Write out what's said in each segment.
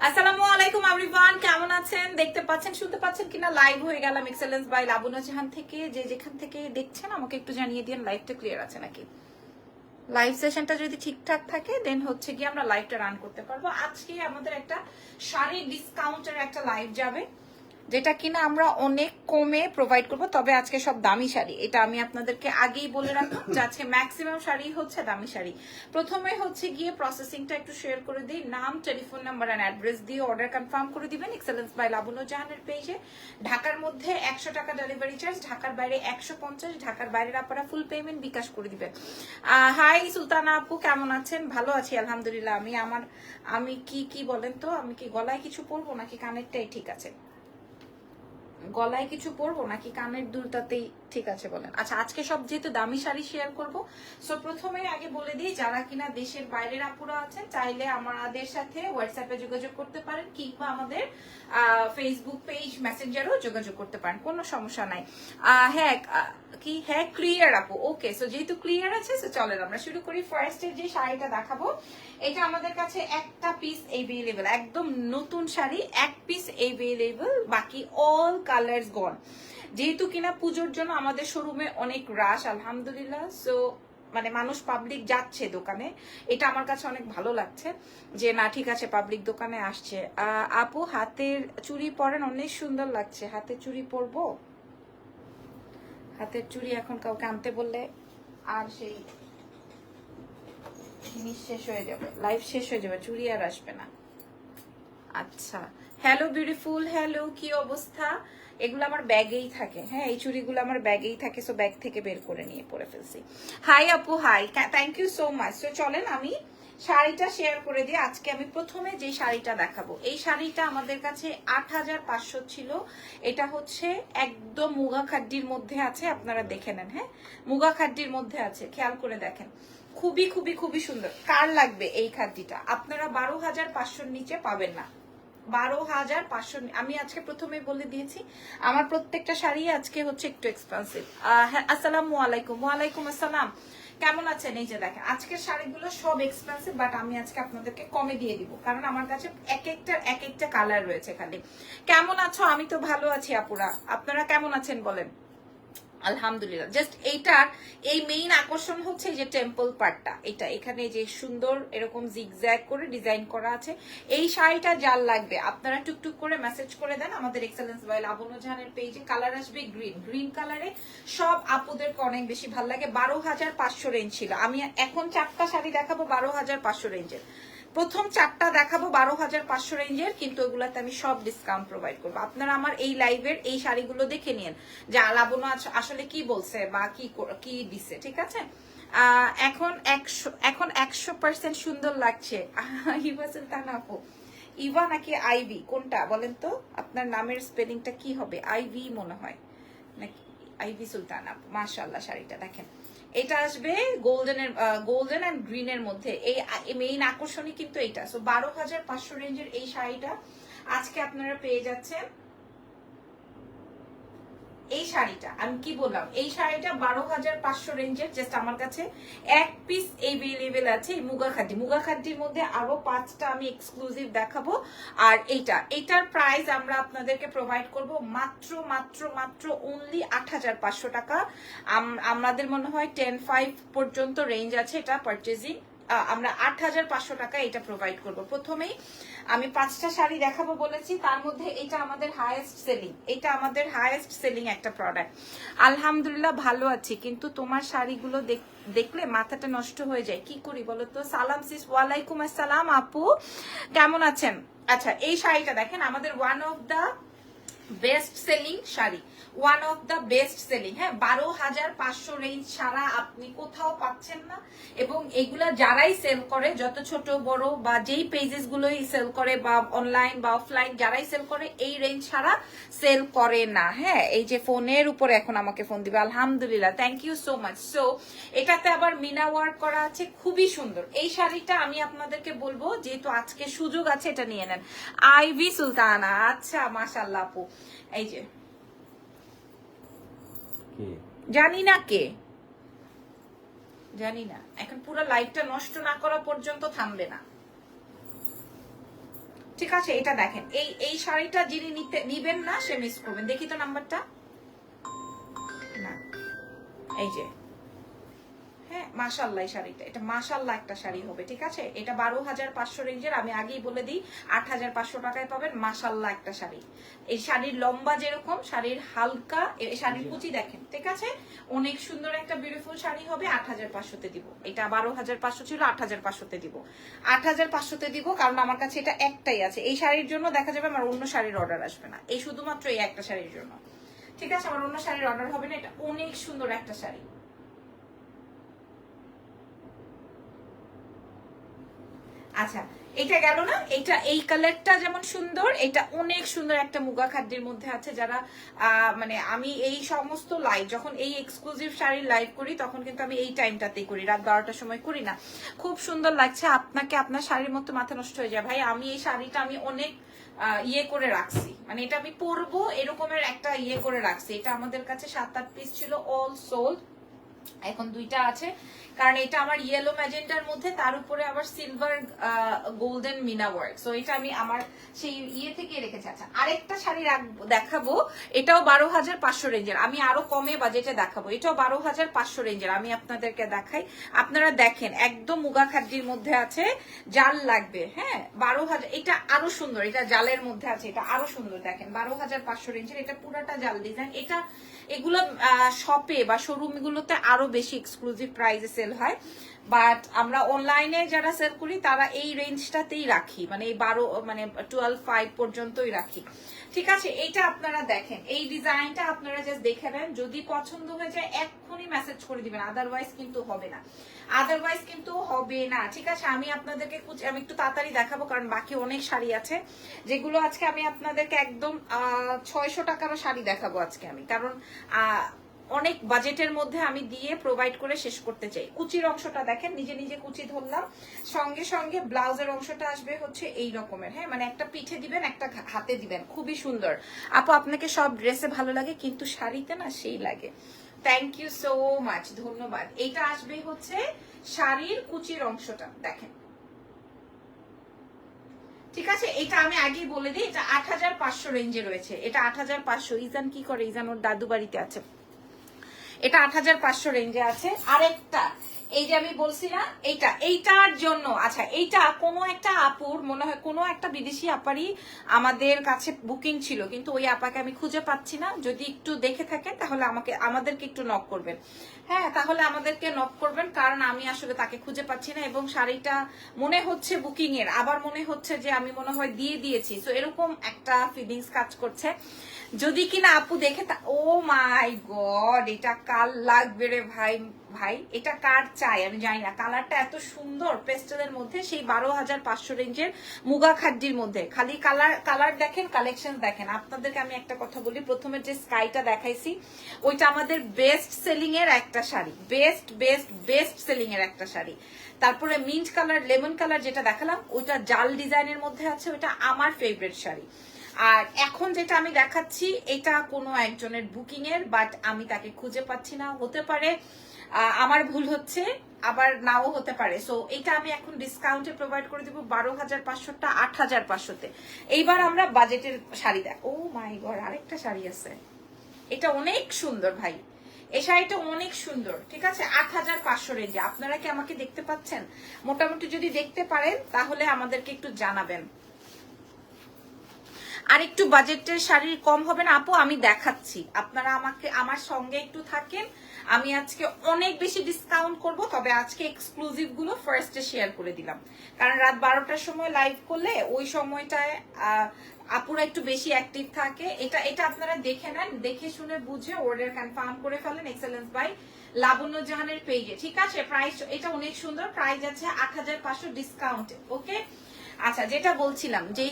আসসালামু আলাইকুম এভরিওয়ান, কেমন আছেন? দেখতে পাচ্ছেন, শুনতে পাচ্ছেন কিনা? লাইভ হয়ে গেলাম এক্সেলেন্স বাই লাবণ্য জাহান থেকে। যে যেখান থেকে দেখছেন আমাকে একটু জানিয়ে দিন লাইভটা ক্লিয়ার আছে নাকি। লাইভ সেশনটা যদি ঠিকঠাক থাকে দেন হচ্ছে কি আমরা লাইভটা রান করতে পারবো। আজকে আমাদের একটা শাড়ি ডিসকাউন্টের একটা লাইভ যাবে, যেটা কিনা আমরা অনেক কমে প্রোভাইড করব। তবে আজকে সব দামি শাড়ি, এটা আমি আপনাদেরকে আগেই বলে রাখলাম যে আজকে ম্যাক্সিমাম শাড়ি হচ্ছে দামি শাড়ি। প্রথমে হচ্ছে গিয়ে প্রসেসিংটা একটু শেয়ার করে দিই। নাম, টেলিফোন নাম্বার এন্ড অ্যাড্রেস দিয়ে অর্ডার কনফার্ম করে দিবেন এক্সেলেন্স বাই লাবণ্য জাহানের পেজে। ঢাকার মধ্যে 100 টাকা ডেলিভারি চার্জ, ঢাকার বাইরে 150, ঢাকার বাইরের আপনারা ফুল পেমেন্ট বিকাশ করে দিবেন। হাই সুলতানা আপু, কেমন আছেন? ভালো আছি আলহামদুলিল্লাহ। আমি কি বলেন তো, আমি কি গলায় কিছু পরবো নাকি কানেরটাই ঠিক আছে? গলায় কিছু পরবো নাকি কানের দুলটাতেই ঠিক আছে বলেন? আচ্ছা, আজকে সব যেহেতু দামি শাড়ি শেয়ার করব, সো প্রথমে আগে বলে দিই যারা কিনা দেশের বাইরের আপুরা আছেন চাইলে আমাদের সাথে হোয়াটসঅ্যাপে যোগাযোগ করতে পারেন, কিংবা আমাদের ফেসবুক পেজ মেসেঞ্জারও যোগাযোগ করতে পারেন, কোনো সমস্যা নাই। হ্যাঁ ক্লিয়ার আপু, ওকে। সো যেহেতু ক্লিয়ার আছে, সো চলেন আমরা শুরু করি। ফার্স্টের যে শাড়িটা দেখাবো, এটা আমাদের কাছে একটা পিস এভেলেবল, একদম নতুন শাড়ি, এক পিস এভেলেবল, বাকি অল কালার্স গন। যেহেতু কিনা পুজোর জন্য আমাদের শোরুমে অনেক রাশ আলহামদুলিল্লাহ, সো মানে মানুষ পাবলিক যাচ্ছে দোকানে, এটা আমার কাছে অনেক ভালো লাগছে যে না ঠিক আছে পাবলিক দোকানে আসছে। আপু হাতের চুড়ি পরেন, অনেক সুন্দর লাগছে। হাতের চুড়ি পরবো? হাতের চুড়ি এখন কাউকে আনতে বললে আর সেই জিনিস শেষ হয়ে যাবে, লাইফ শেষ হয়ে যাবে, চুড়ি আর আসবে না। আচ্ছা, হ্যালো বিউটিফুল, হ্যালো, কি অবস্থা? এগুলো আমার ব্যাগেই থাকে, হ্যাঁ এই চুড়িগুলো আমার ব্যাগেই থাকে, সো ব্যাগ থেকে বের করে নিয়ে পরে ফেলছি। হাই আপু, hi, thank you so much. So চলেন আমি শাড়িটা শেয়ার করে দিই। আজকে আমি প্রথমে যে শাড়িটা দেখাবো, এই শাড়িটা আমাদের কাছে 8500 ছিল। এটা হচ্ছে একদম মুগা খাড্ডির মধ্যে আছে, আপনারা দেখে নেন। হ্যাঁ, মুগা খাড্ডির মধ্যে আছে, খেয়াল করে দেখেন। খুবই খুবই খুবই সুন্দর। কার লাগবে এই খাড্ডিটা? আপনারা 12500 নিচে পাবেন না। 12500। আমি আজকে প্রথমে বলে দিয়েছি আমার প্রত্যেকটা শাড়ি আজকে হচ্ছে একটু এক্সপেন্সিভ। হ্যাঁ, আসসালামু আলাইকুম। ওয়ালাইকুম আসসালাম, কেমন আছেন? এই যে দেখেন আজকের শাড়িগুলো সব এক্সপেন্সিভ, বাট আমি আজকে আপনাদেরকে কমে দিয়ে দিব, কারণ আমার কাছে এক একটা কালার রয়েছে খালি। কেমন আছো? আমি তো ভালো আছি আপুরা, আপনারা কেমন আছেন বলেন? আলহামদুলিল্লাহ। জাস্ট এইটার এই মেইন আকর্ষণ হচ্ছে এই যে টেম্পল পার্টটা, এটা এখানে যে সুন্দর এরকম জিগজ্যাগ করে ডিজাইন করা আছে। এই শাড়িটা যার লাগবে আপনারা টুকটুক করে মেসেজ করে দেন আমাদের এক্সেলেন্স বাই লাবণ্য জাহানের পেজে। কালার আসবে গ্রিন কালারে, সব আপুদেরকে অনেক বেশি ভালো লাগে। 12500 রেঞ্জ ছিল, আমি এখন 4টা শাড়ি দেখাবো 12500 রেঞ্জের। প্রথম 4টা দেখাবো 12500 রেঞ্জের, কিন্তু ওগুলাতে আমি সব ডিসকাউন্ট প্রোভাইড করবো। আপনারা আমার এই লাইভের এই শাড়িগুলো দেখে নিন যে লাবণ্য আসলে কি বলছে বা কি দিছে, ঠিক আছে? এখন 100% সুন্দর লাগছে। ইভা সুলতানা আপু, ইভা নাকি আইভি কোনটা বলেন তো? আপনার নামের স্পেলিংটা কি হবে? আইভি মনে হয় নাকি আইভি সুলতানা আপু। মাশাআল্লাহ, শাড়িটা দেখেন, এটা আসবে গোল্ডেন এন্ড গ্রিনের মধ্যে। এই মেইন আকর্ষণই কিন্তু এইটা। সো 12500 রেঞ্জের এই শাড়িটা আজকে আপনারা পেয়ে যাচ্ছেন। এই শাড়িটা আমি কি বললাম, এই শাড়িটা 12500 রেঞ্জের। জাস্ট আমার কাছে এক পিস এভেলেবেল আছে এই মুগা খাড্ডির মধ্যে। আরো 5টা আমি এক্সক্লুসিভ দেখাবো। আর এইটার প্রাইস আমরা আপনাদেরকে প্রোভাইড করব মাত্র মাত্র মাত্র অনলি 8500 টাকা। আমাদের মনে হয় 10-5 পর্যন্ত রেঞ্জ আছে এটা পারচেজিং। আমরা 8500 টাকা এটা প্রোভাইড করব। প্রথমেই আমি 5টা শাড়ি দেখাবো বলেছি, তার মধ্যে এটা আমাদের হাইয়েস্ট সেলিং একটা প্রোডাক্ট। আলহামদুলিল্লাহ ভালো আছি, কিন্তু তোমার শাড়িগুলো দেখলে মাথাটা নষ্ট হয়ে যায়, কি করি বলো তো? সালাম সিস, ওয়ালাইকুম আসসালাম আপু, কেমন আছেন? আচ্ছা, এই শাড়িটা দেখেন, আমাদের one of the best selling শাড়ি, one of the best selling. হ্যাঁ, 12500 রেঞ্জ ছাড়া আপনি কোথাও পাচ্ছেন না। এবং এগুলা যারাই সেল করে, যত ছোট বড় বা যেই পেজেস গুলোই সেল করে বা অনলাইন বা অফলাইন যারাই সেল করে, এই রেঞ্জ ছাড়া সেল করে না। হ্যাঁ, এই যে ফোনের উপরে এখন আমাকে ফোন দিবে, আলহামদুলিল্লাহ, thank you so much. So এটাতে আবার মিনা ওয়ার্ক করা আছে, খুবই সুন্দর। এই শাড়িটা আমি আপনাদেরকে বলবো, যেহেতু আজকে সুযোগ আছে, এটা নিয়ে নেন। আইভি সুলতানা, আচ্ছা মাশাআল্লাহ আপু। এই যে জানি না কে, জানি না, এখন পুরো লাইভটা নষ্ট না করা পর্যন্ত থামবে না। ঠিক আছে, এটা দেখেন, এই শাড়িটা যিনি নিবেন না সে মিস করবেন। দেখি তো নাম্বারটা, না এই যে, হ্যাঁ মাশাআল্লাহ এই শাড়িটা, এটা মাশাআল্লাহ একটা শাড়ি হবে। ঠিক আছে, এটা 12,500 রেঞ্জের, আমি আগেই বলে দিই 8,500 টাকায় পাবেন। মাশাআল্লাহ একটা শাড়ি, এই শাড়ির লম্বা যেরকম, শাড়ির হালকা, এই শাড়ির কুচি দেখেন। ঠিক আছে, অনেক সুন্দর একটা বিউটিফুল শাড়ি হবে। 8,500-তে দিব। এটা 12,500 ছিল, 8,500-তে দিব। 8,500-তে দিব, কারণ আমার কাছে এটা একটাই আছে। এই শাড়ির জন্য দেখা যাবে আমার অন্য শাড়ির অর্ডার আসবে না, এই শুধুমাত্র এই একটা শাড়ির জন্য। ঠিক আছে, আমার অন্য শাড়ির অর্ডার হবে না। এটা অনেক সুন্দর একটা শাড়ি। আচ্ছা, এটা গেল না, এটা এই কালারটা যেমন সুন্দর, এটা অনেক সুন্দর একটা মুগা খাদ্যের মধ্যে আছে। যারা মানে আমি এই সমস্ত লাইভ, যখন এই এক্সক্লুসিভ শাড়ির লাইভ করি তখন কিন্তু আমি এই টাইমটাতেই করি, রাত 12টার সময় করি না। খুব সুন্দর লাগছে আপনাকে, আপনার শাড়ির মতো মাথা নষ্ট হয়ে যায় ভাই। আমি এই শাড়িটা আমি অনেক ইয়ে করে রাখছি, মানে এটা আমি পরবো এরকমের একটা ইয়ে করে রাখছি। এটা আমাদের কাছে 7-8 পিস ছিল, অল সোল্ড। এখন 2টা আছে, কারণ এটা আমার ইয়েলো ম্যাজেন্টার মধ্যে, তার উপরে আবার সিলভার গোল্ডেন মিনা ওয়ার্ক। সো এটা আমি আমার সেই ইয়ে থেকে রেখেছি। আচ্ছা, আরেকটা শাড়ি দেখাবো, এটাও 12,500 রেঞ্জের, আমি আরো কমে বাজেটে দেখাবো। এটাও 12,500 রেঞ্জের, আমি আপনাদেরকে দেখাই। আপনারা দেখেন, একদম মুগা খাদ্যির মধ্যে আছে, জাল লাগবে। হ্যাঁ 12,000, এটা আরো সুন্দর, এটা জালের মধ্যে আছে, এটা আরো সুন্দর। দেখেন 12,500 রেঞ্জের, এটা পুরাটা জাল ডিজাইন। এটা এগুলো শপে বা শোরুম গুলোতে আরো বেশি এক্সক্লুসিভ প্রাইসে সেল হয়, বাট আমরা অনলাইনে যারা সেল করি তারা এই রেঞ্জটাতেই রাখি, মানে এই 12,500 পর্যন্তই রাখি। ঠিক আছে, এইটা আপনারা দেখেন, এই ডিজাইনটা আপনারা জাস্ট দেখে নেন, যদি পছন্দ হয়ে যায় এক্ষুনি মেসেজ করে দিবেন, আদারওয়াইজ কিন্তু হবে না, আদারওয়াইজ কিন্তু হবে না। ঠিক আছে, আমি আপনাদেরকে আমি একটু তাড়াতাড়ি দেখাবো, কারণ বাকি অনেক শাড়ি আছে যেগুলো আজকে আমি আপনাদেরকে একদম 600 টাকারও শাড়ি দেখাবো আজকে আমি, কারণ অনেক বাজেটের মধ্যে আমি দিয়ে প্রোভাইড করে শেষ করতে চাই। কুচির অংশটা দেখেন, নিজে নিজে কুচি ধরলাম, সঙ্গে সঙ্গে ব্লাউজের অংশটা আসবে হচ্ছে এই রকমের। হ্যাঁ, মানে একটা পিঠে দিবেন, একটা হাতে দিবেন, খুবই সুন্দর। আপু আপনাকে সব ড্রেসে ভালো লাগে, কিন্তু শাড়িতে না সেই লাগে। থ্যাংক ইউ সো মাচ, ধন্যবাদ। এইটা আসবে হচ্ছে শাড়ির কুচির অংশটা দেখেন। ঠিক আছে, এটা আমি আগেই বলে দিই, এটা 8,500 রেঞ্জে রয়েছে। এটা 8,500। ইজান কি করে? ইজান ওর দাদু বাড়িতে আছে। এটা 8,500 রেঞ্জে আছে। আরেকটা এই যে আমি বলছি না, এইটার জন্য, আচ্ছা এইটা কোনো একটা আপুর মনে হয়, কোনো একটা বিদেশি আপারই আমাদের কাছে বুকিং ছিল, কিন্তু ওই আপাকে আমি খুঁজে পাচ্ছি না। যদি একটু দেখে থাকেন তাহলে আমাদেরকে একটু নক করবেন। হ্যাঁ, তাহলে আমাদেরকে নক করবেন, কারণ আমি আসলে তাকে খুঁজে পাচ্ছি না, এবং শাড়িটা মনে হচ্ছে বুকিং এর, আবার মনে হচ্ছে যে আমি মনে হয় দিয়ে দিয়েছি। তো এরকম একটা ফিলিংস কাজ করছে। যদি কিনা আপু দেখে, ও মাই গড, এটা কার লাগবে রে ভাই, ভাই এটা কার চাই আমি জানি না। কালারটা এত সুন্দর পেস্টেলের মধ্যে, সেই 12,500 রেঞ্জের মুগা খাদ্যির মধ্যে। খালি কালার দেখেন, কালেকশন দেখেন। আপনাদেরকে আমি একটা কথা বলি, প্রথমে যে স্কাইটা দেখাইছি ওইটা আমাদের বেস্ট সেলিং এর একটা শাড়ি, বেস্ট সেলিং এর একটা শাড়ি। তারপরে মিন্ট কালার, লেমন কালার যেটা দেখালাম ওইটা জাল ডিজাইনের মধ্যে আছে, ওইটা আমার ফেভারিট শাড়ি। আর এখন যেটা আমি দেখাচ্ছি এটা কোনো একজনের বুকিং এর, বাট আমি তাকে খুঁজে পাচ্ছি না। হতে পারে আমার ভুল হচ্ছে, আবার নাও হতে পারে। সো এটা আমি এখন ডিসকাউন্টে প্রোভাইড করে দিব 12,500টা 8,500-তে। এইবার আমরা বাজেটের শাড়ি দেখ। ও মাই গড, আরেকটা শাড়ি আছে, এটা অনেক সুন্দর ভাই, এই শাড়িটা অনেক সুন্দর। ঠিক আছে, 8,500 রেঞ্জে। আপনারা কি আমাকে দেখতে পাচ্ছেন? মোটামুটি যদি দেখতে পারেন তাহলে আমাদেরকে একটু জানাবেন। আর একটু বাজেটের শাড়ি কম হবে না আপু? আমি দেখাচ্ছি, আপনারা আমার সঙ্গে একটু থাকেন। আমি আজকে অনেক বেশি ডিসকাউন্ট করব, তবে আজকে এক্সক্লুসিভ গুলো ফার্স্টে শেয়ার করে দিলাম, কারণ রাত 12টার সময় লাইভ করলে ওই সময়টায় আপুরা একটু বেশি অ্যাক্টিভ থাকে। এটা আপনারা দেখে নেন, দেখে শুনে বুঝে অর্ডার কনফার্ম করে ফেলেন এক্সেলেন্স বাই লাবণ্য জাহানের পেজে। ঠিক আছে, প্রাইস এটা অনেক সুন্দর, প্রাইস আছে 8,500 ডিসকাউন্ট। ওকে, আচ্ছা যেটা বলছিলাম যে,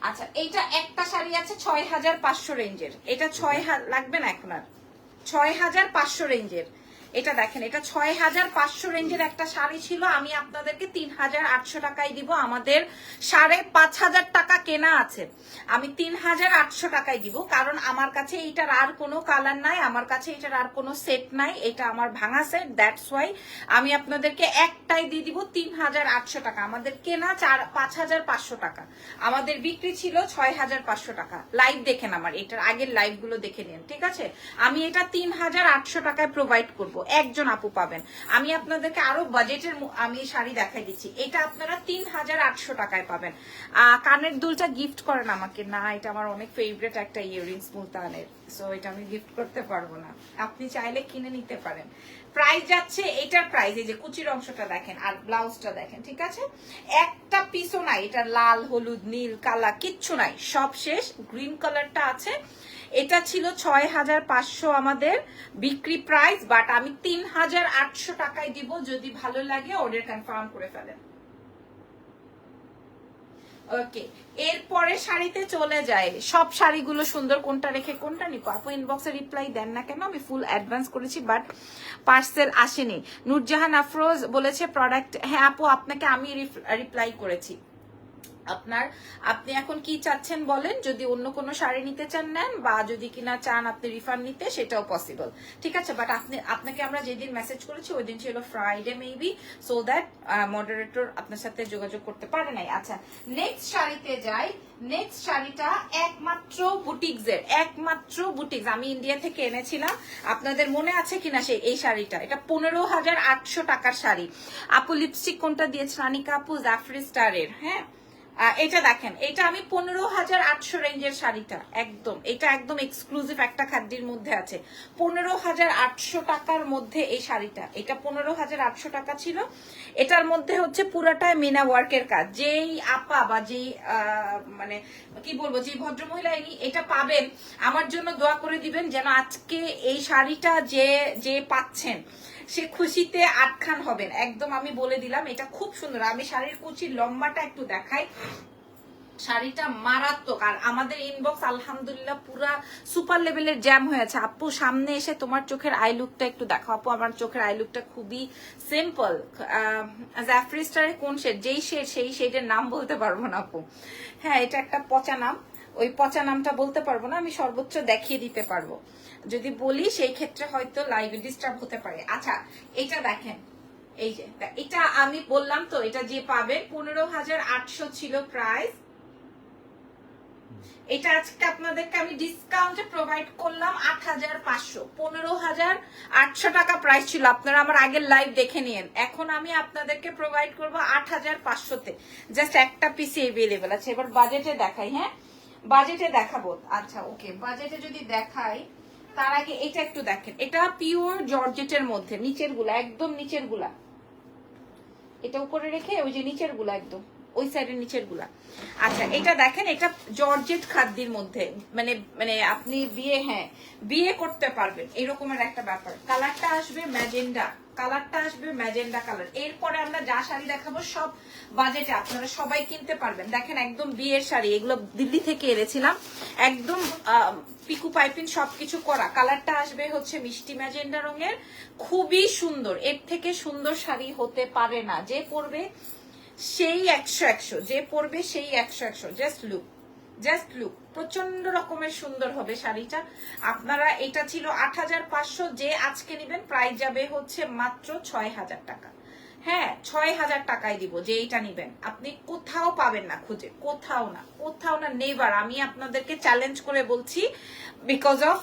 আচ্ছা এইটা একটা শাড়ি আছে 6,500 রেঞ্জের, এটা 6,000 লাগবে না এখন আর, 6,500 রেঞ্জের। এটা দেখেন, এটা 6500 রেঞ্জের একটা শাড়ি ছিল, আমি আপনাদেরকে 3800 টাকায় দিব। আমাদের 5500 টাকা কেনা আছে, আমি 3800 টাকায় দিব, কারণ আমার কাছে এইটার আর কোনো কালার নাই, আমার কাছে এটার আর কোনো সেট নাই, এটা আমার ভাঙা সেট, দ্যাটস ওয়াই আমি আপনাদেরকে একটাই দিয়ে দিব 3800 টাকা। আমাদের কেনা 5500 টাকা, আমাদের বিক্রি ছিল 6500 টাকা। লাইভ দেখেন, আমার এটার আগের লাইভ গুলো দেখে নিন, ঠিক আছে? আমি এটা 3800 টাকায় প্রোভাইড করব, একজন আপু পাবেন। আমি আপনাদেরকে আরো বাজেটের আমি শাড়ি দেখাই দিচ্ছি, এটা আপনারা 3800 টাকায় পাবেন। কানের দুলটা গিফট করেন আমাকে না, এটা আমার অনেক ফেভারিট একটা ইয়াররিংস মুলতানের, সো এটা আমি গিফট করতে পারবো না, আপনি চাইলে কিনে নিতে পারেন। প্রাইস যাচ্ছে, এটার প্রাইস এই যে কুচির অংশটা দেখেন আর ব্লাউজটা দেখেন, ঠিক আছে? একটা পিসও নাই, এটা লাল হলুদ নীল কালা কিচ্ছু নাই, সব শেষ। গ্রিন কালারটা আছে, এটা ছিল 6500 আমাদের বিক্রি প্রাইস, বাট আমি 3800 টাকায় দিব। যদি ভালো লাগে অর্ডার কনফার্ম করে ফেলেন। ওকে, এরপরে শাড়িতে চলে যায়। সব শাড়িগুলো সুন্দর, কোনটা রেখে কোনটা নিব? আপু ইনবক্সে রিপ্লাই দেন না কেন? আমি ফুল অ্যাডভান্স করেছি বাট পার্সেল আসেনি। নূরজাহান আফরোজ বলেছে প্রোডাক্ট, হ্যাঁ আপু আপনাকে আমি রিপ্লাই করেছি। আপনি এখন কি চাচ্ছেন বলেন, যদি অন্য কোনো শাড়ি নিতে চান নেন, বা যদি কিনা চান আপনি রিফান্ড নিতে, সেটাও পসিবল, ঠিক আছে? বাট আপনাকে আমরা যেদিন মেসেজ করেছি ওই দিন ছিল Friday maybe, so that moderator আপনার সাথে যোগাযোগ করতে পারে নাই। আচ্ছা, নেক্সট শাড়িতে যাই। নেক্সট শাড়িটা একমাত্র বুটিক্সের, একমাত্র বুটিক্স, আমি ইন্ডিয়া থেকে এনেছিলাম, আপনাদের মনে আছে কিনা এই শাড়িটা? এটা 15800 টাকার শাড়ি। আপু লিপস্টিক কোনটা দিয়েছেন? আনিকা আপু জাফরি স্টারের, হ্যাঁ এটা দেখেন, এটা আমি 15800 রেঞ্জের শাড়িটা, একদম এটা একদম এক্সক্লুসিভ একটা খাদ্যের মধ্যে আছে। 15800 টাকার মধ্যে এই শাড়িটা, এটা 15800 টাকা ছিল। এটার মধ্যে হচ্ছে পুরাটাই মিনা ওয়ার্কের কাজ। যেই আপা বা যেই মানে কি বলবো, যে ভদ্রমহিলা এটা পাবেন, আমার জন্য দোয়া করে দিবেন যেন আজকে এই শাড়িটা যে পাচ্ছেন সে খুশিতে আটখান হবেন, একদম আমি বলে দিলাম। এটা খুব সুন্দর, আমি শাড়ির কুচির লম্বাটা একটু দেখাই। শাড়িটা মারাত্মক, আর আমাদের ইনবক্স আলহামদুলিল্লাহ পুরা সুপার লেভেলের জ্যাম হয়েছে। আপু সামনে এসে তোমার চোখের আই লুকটা একটু দেখো। আপু আমার চোখের আই লুকটা খুবই সিম্পল। জাফরি স্টারের কোন শেড? যেই শেড সেই শেডের নাম বলতে পারবো না আপু, হ্যাঁ এটা একটা পচা নাম, ওই পচা নামটা বলতে পারবো না, আমি সর্বোচ্চ দেখিয়ে দিতে পারবো। যদি বলি সেই ক্ষেত্রে হয়তো লাইভে ডিস্টার্ব হতে পারে। আচ্ছা এটা দেখেন, এই যে এটা আমি বললাম তো, এটা যে পাবেন 15800 ছিল প্রাইস, এটা আজকে আপনাদেরকে আমি ডিসকাউন্টে প্রোভাইড করলাম 8500। 15800 টাকা প্রাইস ছিল, আপনারা আমার আগের লাইভ দেখে নিন। এখন আমি আপনাদেরকে প্রোভাইড করব 8500 তে, জাস্ট একটা পিসি अवेलेबल আছে। এবার বাজেটে দেখাই, হ্যাঁ বাজেটে দেখাবো। আচ্ছা ওকে, বাজেটে যদি দেখাই তার আগে এটা একটু দেখেন, এটা পিওর জর্জেটের মধ্যে, নিচের গুলা একদম নিচের গুলা, এটা উপরে রেখে ওই যে নিচের গুলা একদম ওই সাইডের নিচের গুলা। আচ্ছা এটা দেখেন, এটা জর্জেট খাদ্যের মধ্যে, মানে মানে আপনি বিয়ে করতে পারবেন এরকমের একটা ব্যাপার। কালারটা আসবে ম্যাজেন্ডা, কালারটা আসবে ম্যাজেন্ডা কালার। এরপরে আমরা যা শাড়ি দেখাবো সব বাজেটে আপনারা সবাই কিনতে পারবেন। দেখেন একদম বিয়ের শাড়ি, এগুলো দিল্লি থেকে এনেছিলাম, একদম পিকু পাইপিং সবকিছু করা। কালারটা আসবে হচ্ছে মিষ্টি ম্যাজেন্ডা রঙের, খুবই সুন্দর, এর থেকে সুন্দর শাড়ি হতে পারে না। যে পরবে সেই 100, যে পরবে সেই 100। জাস্ট লুক প্রচন্ড রকমের সুন্দর হবে শাড়িটা। আপনারা এটা ছিল 8500, যে আজকে নেবেন প্রাইস যাবে হচ্ছে মাত্র 6000 টাকা। হ্যাঁ 6000 টাকায় দিব, যে এইটা নিবেন আপনি কোথাও পাবেন না খুঁজে, কোথাও না নেভার। আমি আপনাদেরকে চ্যালেঞ্জ করে বলছি, বিকজ অফ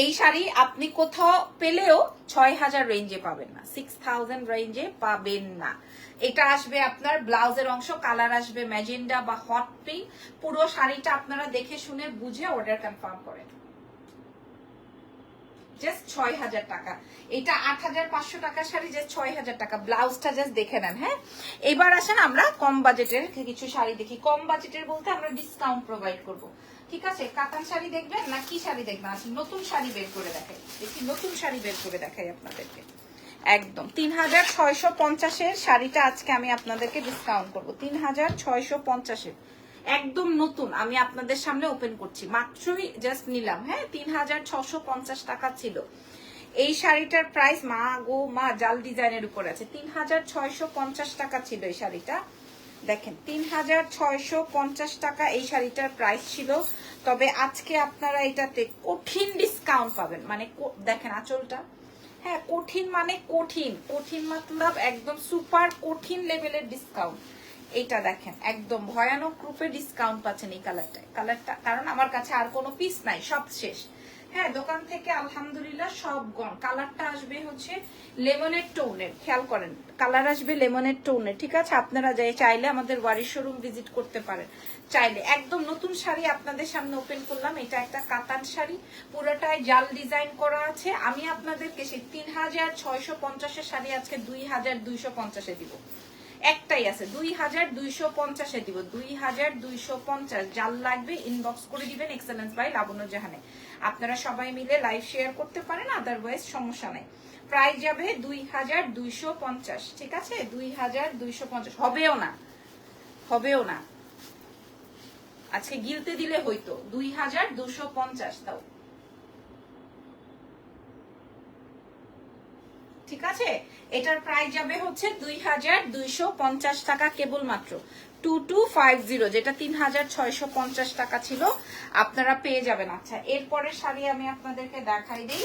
এই শাড়ি আপনি কোথাও পেলেও 6000 রেঞ্জে পাবেন না, 6000 রেঞ্জে পাবেন না। এটা আসবে আপনার ব্লাউজের অংশ, কালার আসবে ম্যাজেন্ডা বা হট পিঙ্ক। পুরো শাড়িটা আপনারা দেখে শুনে বুঝে অর্ডার কনফার্ম করেন। জাস্ট 6000 টাকা, এটা 8500 টাকার শাড়ি, জাস্ট 6000 টাকা। ব্লাউজটা জাস্ট দেখে নেন। হ্যাঁ এবার আসেন আমরা কম বাজেটের কিছু শাড়ি দেখি। কম বাজেটের বলতে আমরা ডিসকাউন্ট প্রোভাইড করব, ঠিক আছে? কাতান শাড়ি দেখবেন না কি শাড়ি দেখবেন? আসলে নতুন শাড়ি বের করে দেখাই, দেখি নতুন শাড়ি বের করে দেখাই আপনাদেরকে। একদম 3650-এর শাড়িটা আজকে আমি আপনাদেরকে ডিসকাউন্ট করব, 3650-এর একদম নতুন আমি আপনাদের সামনে ওপেন করছি, মাত্রই জাস্ট নিলাম। হ্যাঁ 3650 টাকা ছিল। এই শাড়িটার প্রাইস মা গো মা জাল ডিজাইনের উপর আছে 3650 টাকা ছিল এই শাড়িটা। দেখেন 3650 টাকা এই শাড়িটার প্রাইস ছিল। তবে আজকে আপনারা এটাতে কঠিন ডিসকাউন্ট পাবেন, মানে দেখেন আঁচলটা, হ্যাঁ কঠিন মানে কঠিন, কঠিন মতলব একদম সুপার কঠিন লেভেলের ডিসকাউন্ট। এইটা দেখেন একদম ভয়ানক রূপে ডিসকাউন্ট পাচ্ছেন এই কালারটা, কারণ আমার কাছে আর কোনো পিস নাই, সব শেষ। হ্যাঁ দোকান থেকে আলহামদুলিল্লাহ সব গন। কালারটা আসবে হচ্ছে লেমনের টোনের, খেয়াল করেন কালার আসবে লেমনের টোনের, ঠিক আছে? আপনারা যাই চাইলে আমাদের ওয়ারি শোরুম ভিজিট করতে পারেন চাইলে। একদম নতুন শাড়ি আপনাদের সামনে ওপেন করলাম। এটা একটা কাতান শাড়ি, পুরোটাই জাল ডিজাইন করা আছে। আমি আপনাদেরকে সেই 3650-এর শাড়ি আজকে 2250-এ দিব। একটাই আছে 2250-এ দিব, 2250। জাল লাগবে ইনবক্স করে দিবেন এক্সেলেন্স বাই লাবণ্য জাহানে। আপনারা সবাই মিলে লাইভ শেয়ার করতে পারেন, আদারওয়াইজ সমস্যা নাই। প্রাইস যাবে 2250, ঠিক আছে? 2250 হবেও না, হবেও না, আজকে গিলতে দিলে হইতো 2250 দাও, ঠিক আছে? এটার প্রাইস যাবে হচ্ছে 2250 টাকা কেবলমাত্র। 2250, যেটা 3650 টাকা ছিল, আপনারা পেয়ে যাবেন। আচ্ছা এরপরের শাড়ি আমি আপনাদেরকে দেখাই দিই।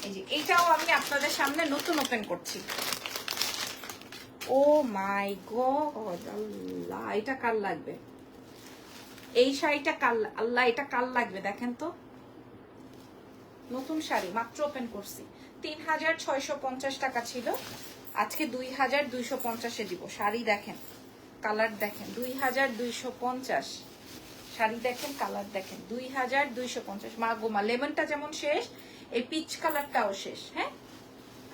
এই যে এটাও আমি আপনাদের সামনে নতুন ওপেন করছি। ও মাই গড, আল্লাহ এটা কাল লাগবে, এই শাড়িটা কাল, আল্লাহ এটা কাল লাগবে। দেখেন তো নতুন শাড়ি মাত্র ওপেন করছি, 3650 টাকা ছিল, আজকে 2250-এ দিব। শাড়ি দেখেন, কালার দেখেন, 2250 শাড়ি দেখেন, কালার দেখেন, 2250। মা গোমা লেমনটা যেমন শেষ, এই পিচ কালারটাও শেষ। হ্যাঁ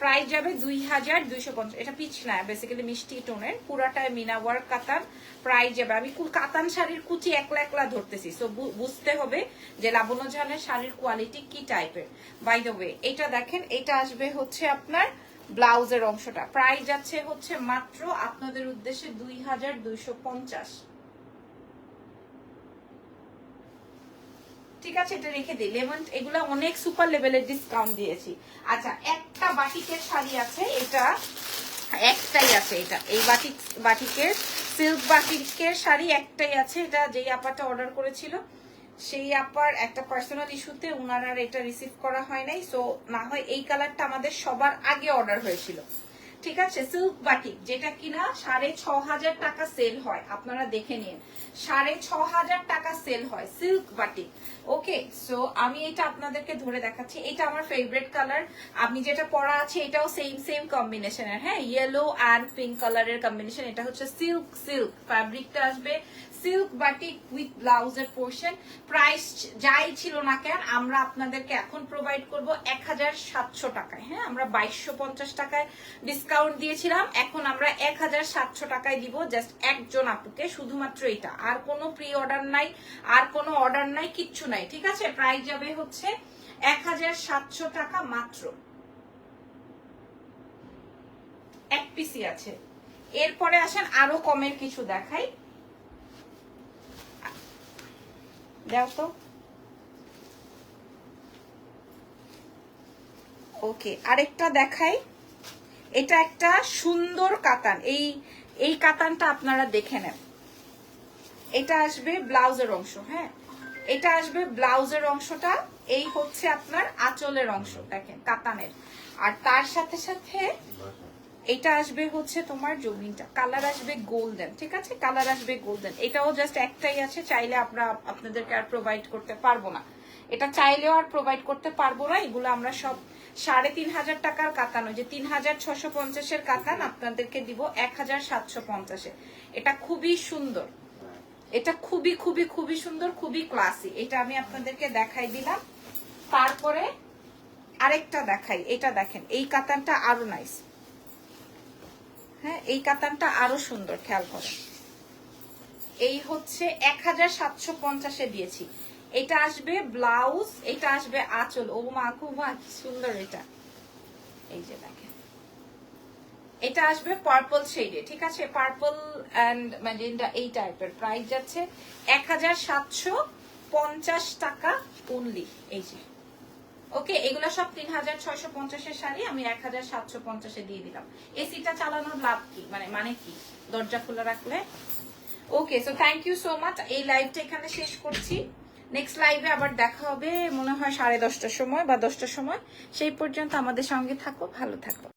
প্রাইস যাবে 2250। এটা পিচ না, বেসিক্যালি মিষ্টি টোনের, পুরাটায় মিনা ওয়ার্ক কাতান। প্রাইস যাবে, আমি কাতান শাড়ির কুচি একলা একলা ধরতেছি, সো বুঝতে হবে যে লাবণ্য জাহানের শাড়ির কোয়ালিটি কি টাইপের। বাই দ্য ওয়ে এটা দেখেন, এটা আসবে হচ্ছে আপনার ব্লাউজের অংশটা। প্রাইস যাচ্ছে হচ্ছে মাত্র আপনাদের উদ্দেশ্যে 2250, ঠিক আছে? এটা রেখে দিই। লেমন এগুলা অনেক সুপার লেভেলের ডিসকাউন্ট দিয়েছি। আচ্ছা একটা বাটিকের শাড়ি আছে, এটা একটাই আছে, এটা এই বাটিকের সিল্ক বাটিকের শাড়ি একটাই আছে। এটা যেই আপাটা অর্ডার করেছিল সেই আপার একটা পার্সোনাল ইস্যুতে উনারা এটা রিসিভ করা হয় নাই, সো না হয় এই কালারটা আমাদের সবার আগে অর্ডার হয়েছিল, ঠিক আছে? সিল্ক বাটিক, যেটা কিনা 6500 টাকা সেল হয়, আপনারা দেখে নিন 6500 টাকা সেল হয় সিল্ক বাটিক। ওকে, সো আমি এটা আপনাদেরকে ধরে দেখাচ্ছি। এটা আমার ফেভারিট কালার, আপনি যেটা পরা আছে এটাও সেম কম্বিনেশনের, হ্যাঁ ইয়েলো অ্যান্ড পিঙ্ক কালারের কম্বিনেশন। এটা হচ্ছে সিল্ক ফ্যাব্রিকটা আসবে সিল্ক বাটিক উইথ ব্লাউজের পোর্শন। প্রাইস যাই ছিল না কেন আমরা আপনাদেরকে এখন প্রোভাইড করব 1700 টাকায়। হ্যাঁ আমরা 2250 টাকায় ডিসকাউন্ট দিয়েছিলাম, এখন আমরা 1700 টাকায় দিব জাস্ট একজন আপুকে, শুধুমাত্র এটা। আর কোনো প্রি অর্ডার নাই, আর কোনো অর্ডার নাই, কিচ্ছু নাই, ঠিক আছে? প্রাইস যাবে হচ্ছে 1700 টাকা মাত্র। এক পিসি আছে। এরপরে আসেন আরো কমের কিছু দেখাই, দাও তো। ওকে আরেকটা দেখাই, এটা একটা সুন্দর কাতান, এই কাতানটা আপনারা দেখে নেন। এটা আসবে ব্লাউজের অংশ, হ্যাঁ এটা আসবে ব্লাউজের অংশটা, এই হচ্ছে আপনার আঁচলের অংশ, দেখেন কাতানের। আর তার সাথে সাথে এটা আসবে হচ্ছে তোমার জমিনটা, কালার আসবে গোল্ডেন, ঠিক আছে? কালার আসবে গোল্ডেন। এটাও জাস্ট একটাই আছে, চাইলে আমরা আপনাদেরকে আর প্রোভাইড করতে পারবো না, এটা চাইলেও আর প্রোভাইড করতে পারবো না। এগুলো আমরা সব 3500 টাকার কাতান, ওই যে 3650-এর কাতান আপনাদেরকে দিব 1750-এ। এটা খুবই সুন্দর, এটা খুবই খুবই খুবই সুন্দর, খুবই ক্লাসি। এটা আমি আপনাদেরকে দেখাই দিলাম। তারপরে আরেকটা দেখাই, এটা দেখেন এই কাতানটা আরো নাইস, হ্যাঁ এই কাতানটা আরো সুন্দর, খেয়াল করেন। এই হচ্ছে 1750-এ দিয়েছি। এটা আসবে ব্লাউজ, এটা আসবে আঁচল। ও মা খুব কি সুন্দর এটা, এই যে দেখেন এটা আসবে পার্পল শেডে, ঠিক আছে? পার্পল এন্ড ম্যাজেন্ডা এই টাইপের। প্রাইস যাচ্ছে 1750 টাকা অনলি, এই যে ওকে, এগুলা সব 3650-এর শাড়ি, আমি 1750-এ দিয়ে দিলাম। এসিটা চালানোর লাভ কি, মানে কি দরজা খোলা রাখলে? Okay, so thank you so much. এই লাইভটা এখানে শেষ করছি। নেক্সট লাইভে আবার দেখা হবে মনে হয় 10:30টার সময় বা 10টার সময়। সেই পর্যন্ত আমাদের সঙ্গে থাকো, ভালো থাকো।